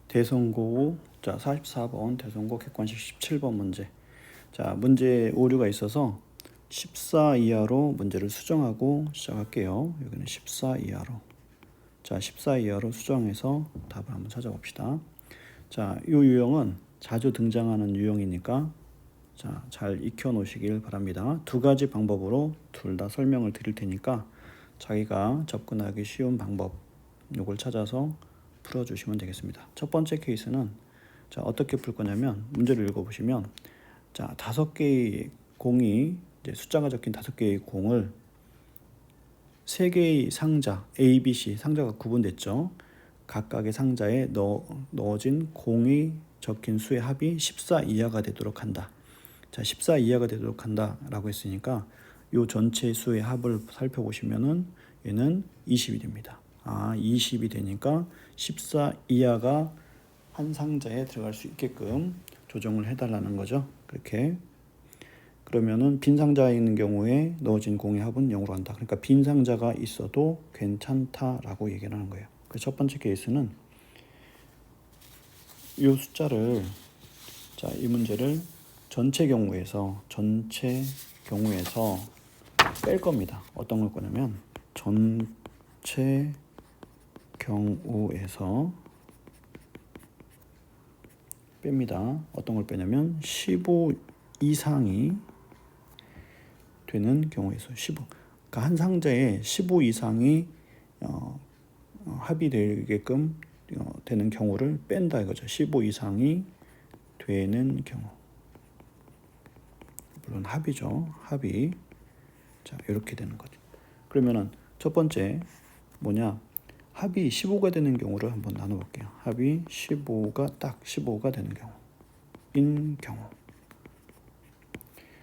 대성고 자 44번 대성고 객관식 17번 문제. 자 문제 오류가 있어서 14 이하로 문제를 수정하고 시작할게요. 여기는 14 이하로. 자 14 이하로 수정해서 답을 한번 찾아봅시다. 자 이 유형은 자주 등장하는 유형이니까 자 잘 익혀 놓으시길 바랍니다. 두 가지 방법으로 둘 다 설명을 드릴 테니까 자기가 접근하기 쉬운 방법 요걸 찾아서 풀어주시면 되겠습니다. 첫 번째 케이스는 자 어떻게 풀 거냐면 문제를 읽어보시면 자 5개의 공이 이제 숫자가 적힌 5개의 공을 3개의 상자 A, B, C 상자가 구분됐죠. 각각의 상자에 넣어진 공이 적힌 수의 합이 14 이하가 되도록 한다. 자 14 이하가 되도록 한다 라고 했으니까 요 전체 수의 합을 살펴보시면은 얘는 20이 됩니다. 20이 되니까 14 이하가 한 상자에 들어갈 수 있게끔 조정을 해달라는 거죠. 그렇게 그러면은 빈 상자에 있는 경우에 넣어진 공의 합은 0으로 한다. 그러니까 빈 상자가 있어도 괜찮다라고 얘기를 하는 거예요. 그 첫 번째 케이스는 이 숫자를 자 이 문제를 전체 경우에서 뺄 겁니다. 어떤 걸 거냐면 전체 경우에서 뺍니다. 어떤 걸 빼냐면 15 이상이 되는 경우에서 15. 그러니까 한 상자에 15 이상이 합이 되게끔 되는 경우를 뺀다 이거죠. 15 이상이 되는 경우. 물론 합이죠. 합이. 자, 이렇게 되는 거죠. 그러면은 첫 번째 뭐냐? 합이 15가 되는 경우를 한번 나눠 볼게요. 합이 15가 되는 경우.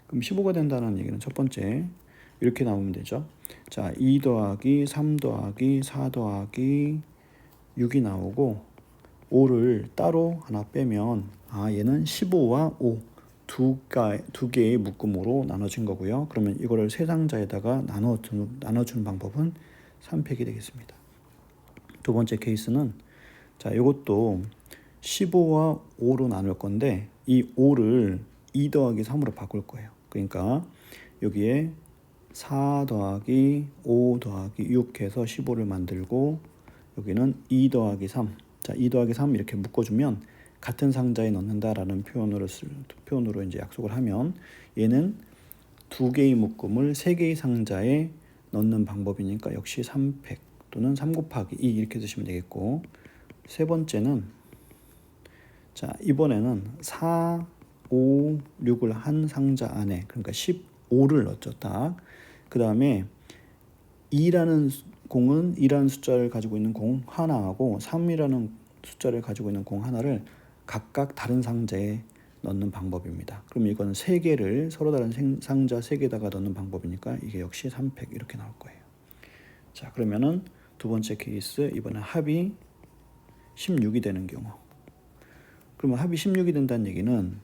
그럼 15가 된다는 얘기는 첫 번째 이렇게 나오면 되죠. 자, 2 더하기 3 더하기 4 더하기 6이 나오고 5를 따로 하나 빼면 얘는 15와 5 두 개의 묶음으로 나눠진 거고요. 그러면 이거를 세 상자에다가 나눠주는 방법은 3팩이 되겠습니다. 두 번째 케이스는 자 이것도 15와 5로 나눌 건데 이 5를 2 더하기 3으로 바꿀 거예요. 그러니까 여기에 4 더하기 5 더하기 6 해서 15를 만들고 여기는 2 더하기 3 자 2 더하기 3 이렇게 묶어주면 같은 상자에 넣는다라는 표현으로 이제 약속을 하면 얘는 두 개의 묶음을 세 개의 상자에 넣는 방법이니까 역시 3팩 또는 3 곱하기 2 이렇게 쓰시면 되겠고 세 번째는 자 이번에는 4, 5, 6을 한 상자 안에 그러니까 15를 넣었죠. 딱. 그 다음에 2라는 공은 2라는 숫자를 가지고 있는 공 하나하고 3이라는 숫자를 가지고 있는 공 하나를 각각 다른 상자에 넣는 방법입니다. 그럼 이거는 3개를 서로 다른 상자 3개에다가 넣는 방법이니까 이게 역시 3팩 이렇게 나올 거예요. 자 그러면은 두 번째 케이스 이번에 합이 16이 되는 경우 그러면 합이 16이 된다는 얘기는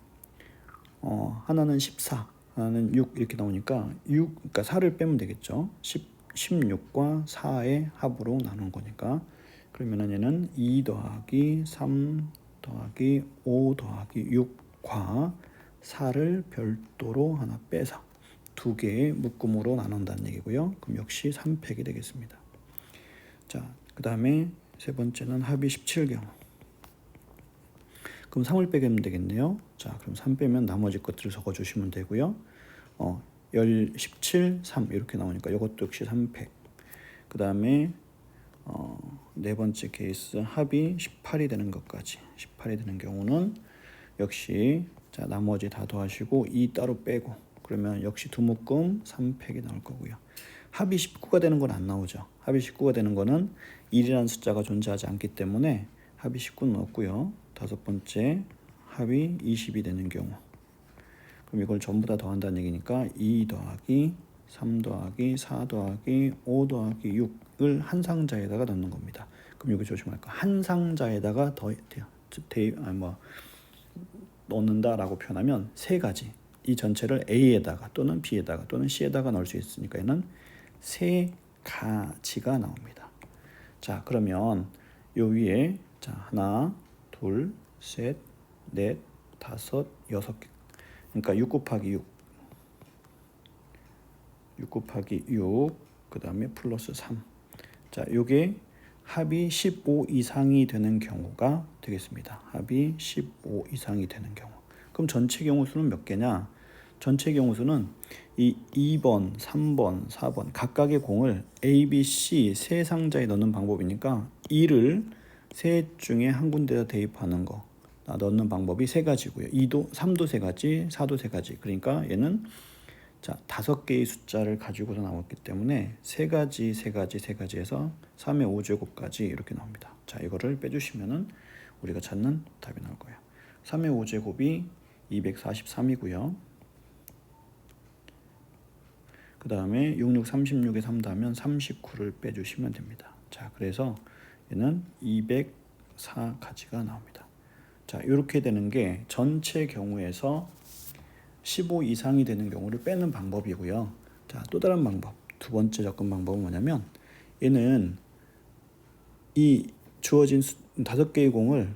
하나는 14 하나는 6 이렇게 나오니까 그러니까 4를 빼면 되겠죠. 16과 4의 합으로 나눈 거니까 그러면은 얘는 2 더하기 3 더하기 5 더하기 6과 4를 별도로 하나 빼서 두 개의 묶음으로 나눈다는 얘기고요. 그럼 역시 3팩이 되겠습니다. 자, 그 다음에 세 번째는 합이 17경우. 그럼 3을 빼면 되겠네요. 자, 그럼 3 빼면 나머지 것들을 적어주시면 되고요. 17, 3 이렇게 나오니까 이것도 역시 3팩. 그 다음에 네 번째 케이스 합이 18이 되는 것까지 18이 되는 경우는 역시 자 나머지 다 더하시고 2 따로 빼고 그러면 역시 두 묶음 3팩이 나올 거고요. 합이 19가 되는 건 안 나오죠. 합이 19가 되는 거는 1이라는 숫자가 존재하지 않기 때문에 합이 19는 없고요. 다섯 번째 합이 20이 되는 경우 그럼 이걸 전부 다 더한다는 얘기니까 2 더하기 3 더하기 4 더하기 5 더하기 6을 한 상자에다가 넣는 겁니다. 그럼 여기 조심할 거 한 상자에다가 넣는다라고 표현하면 세 가지 이 전체를 A에다가 또는 B에다가 또는 C에다가 넣을 수 있으니까 얘는 세 가지가 나옵니다. 자 그러면 요 위에 자 하나 둘, 셋, 넷, 다섯, 여섯 개. 그러니까 6 곱하기 6. 6 곱하기 6. 그 다음에 플러스 3. 자, 요게 합이 15 이상이 되는 경우가 되겠습니다. 합이 15 이상이 되는 경우. 그럼 전체 경우 수는 몇 개냐? 전체 경우 수는 이 2번, 3번, 4번 각각의 공을 A, B, C 세 상자에 넣는 방법이니까 2를 셋 중에 한 군데다 대입하는 거 넣는 방법이 세 가지고요. 2도, 3도 세 가지, 4도 세 가지. 그러니까 얘는 자, 5개의 숫자를 가지고서 나왔기 때문에 세 가지 해서 3의 5제곱까지 이렇게 나옵니다. 자, 이거를 빼주시면은 우리가 찾는 답이 나올 거예요. 3의 5제곱이 243이고요. 그 다음에 66, 36에 3 더하면 39를 빼주시면 됩니다. 자, 그래서 얘는 204가지가 나옵니다. 자, 이렇게 되는 게 전체 경우에서 15 이상이 되는 경우를 빼는 방법이고요. 자, 또 다른 방법, 두 번째 접근 방법은 뭐냐면 얘는 이 주어진 5개의 공을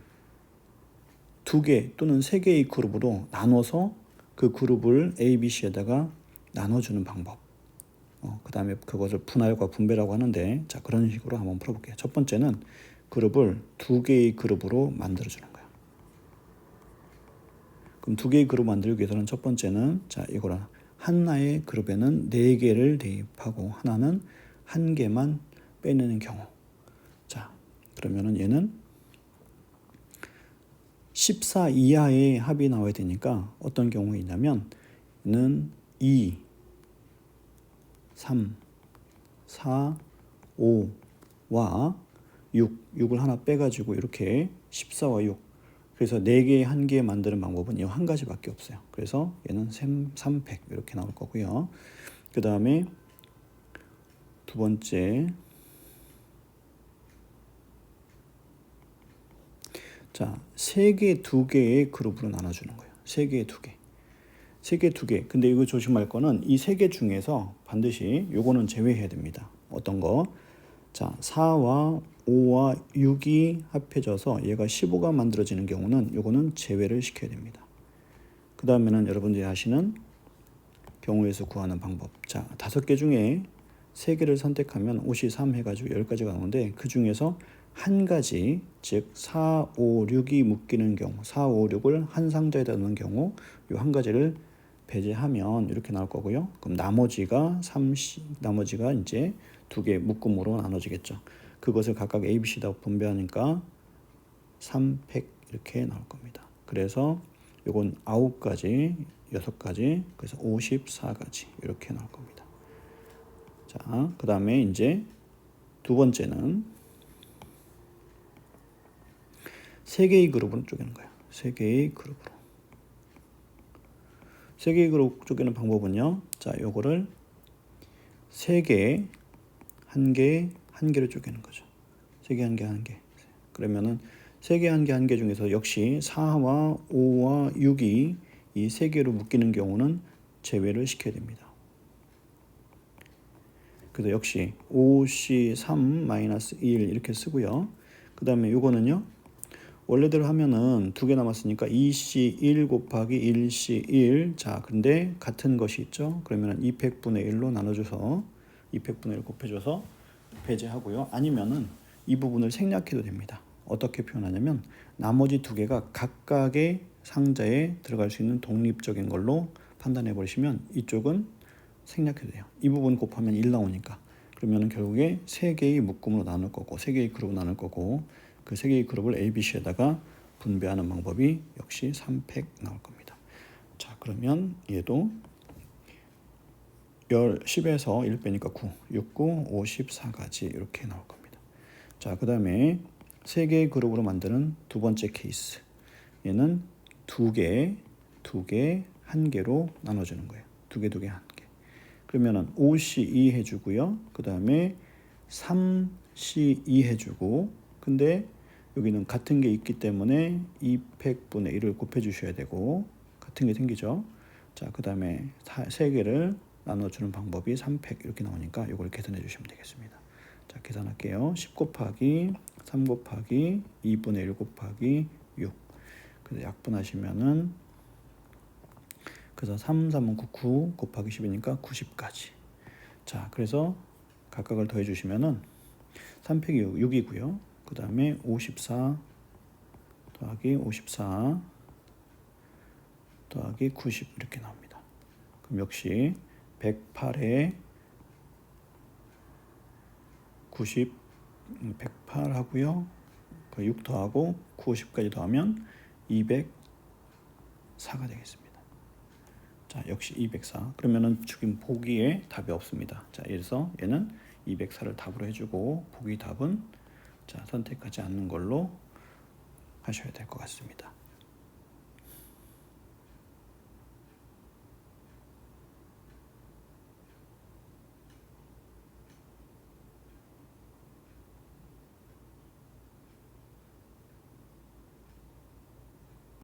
2개 또는 3개의 그룹으로 나눠서 그 그룹을 A, B, C에다가 나눠주는 방법. 그 다음에 그것을 분할과 분배라고 하는데, 자, 그런 식으로 한번 풀어볼게요. 첫 번째는 그룹을 2개의 그룹으로 만들어주는 거예요. 그럼 2개의 그룹 만들기 위해서는 첫 번째는 자, 이거라. 하나의 그룹에는 4개를 대입하고 하나는 1개만 빼내는 경우. 자, 그러면은 얘는 14 이하의 합이 나와야 되니까 어떤 경우에 있냐면 얘는 2, 3, 4, 5와 6을 하나 빼가지고 이렇게 14와 6. 그래서 4개, 1개 만드는 방법은 이 한 가지밖에 없어요. 그래서 얘는 300 이렇게 나올 거고요. 그 다음에 두 번째, 자, 3개, 2개의 그룹으로 나눠주는 거예요. 3개, 2개. 3개, 2개. 근데 이거 조심할 거는 이 3개 중에서 반드시 요거는 제외해야 됩니다. 어떤 거? 자, 4와 5와 6이 합해져서 얘가 15가 만들어지는 경우는 요거는 제외를 시켜야 됩니다. 그 다음에는 여러분들이 아시는 경우의 수 구하는 방법. 자, 5개 중에 3개를 선택하면 53 해가지고 10가지가 나오는데 그 중에서 한 가지, 즉 4, 5, 6이 묶이는 경우, 4, 5, 6을 한 상자에다 넣는 경우 요 한 가지를 배제하면 이렇게 나올 거고요. 그럼 나머지가 이제 2개 묶음으로 나눠지겠죠. 그것을 각각 A, B, C다 분배하니까 300 이렇게 나올 겁니다. 그래서 요건 9가지, 6가지, 그래서 54가지 이렇게 나올 겁니다. 자, 그 다음에 이제 두 번째는 3개의 그룹으로 쪼개는 거예요. 3개의 그룹으로. 3개의 그룹 쪼개는 방법은요. 자, 요거를 3개, 1개, 1개로 쪼개는 거죠. 3개, 1개, 1개. 그러면은 3개, 1개, 1개 중에서 역시 4와 5와 6이 이 3개로 묶이는 경우는 제외를 시켜야 됩니다. 그래서 역시 5C3-1 이렇게 쓰고요. 그 다음에 요거는요. 원래대로 하면은 2개 남았으니까 2C1 곱하기 1C1. 자, 근데 같은 것이 있죠. 그러면 200분의 1로 나눠줘서 200분의 1 곱해줘서 배제하고요. 아니면은 이 부분을 생략해도 됩니다. 어떻게 표현하냐면 나머지 2개가 각각의 상자에 들어갈 수 있는 독립적인 걸로 판단해 버리시면 이쪽은 생략해도 돼요. 이 부분 곱하면 1 나오니까. 그러면 결국에 3개의 묶음으로 나눌 거고 3개의 그룹으로 나눌 거고 그 3개의 그룹을 A, B, C에다가 분배하는 방법이 역시 300 나올 겁니다. 자, 그러면 얘도 10에서 1 빼니까 9, 6, 9, 54가지 이렇게 나올 겁니다. 자, 그 다음에 3개의 그룹으로 만드는 두 번째 케이스. 얘는 2개, 1개로 나눠주는 거예요. 2개, 1개. 그러면은 5C2 해주고요. 그 다음에 3C2 해주고, 근데 여기는 같은 게 있기 때문에 200분의 1을 곱해주셔야 되고, 같은 게 생기죠. 자, 그 다음에 3개를 나눠주는 방법이 300 이렇게 나오니까 이걸 계산해 주시면 되겠습니다. 자, 계산할게요. 10 곱하기 3 곱하기 2분의 1 곱하기 6. 그래서 약분하시면은 그래서 3, 3은 9 곱하기 10이니까 90까지. 자, 그래서 각각을 더해 주시면은 3 빼기 6이고요. 그 다음에 54 더하기 54 더하기 90 이렇게 나옵니다. 그럼 역시 108에 90, 108 하고요. 6 더하고 90까지 더하면 204가 되겠습니다. 자, 역시 204. 그러면은 지금 보기에 답이 없습니다. 자, 그래서 얘는 204를 답으로 해주고 보기 답은 자, 선택하지 않는 걸로 하셔야 될 것 같습니다.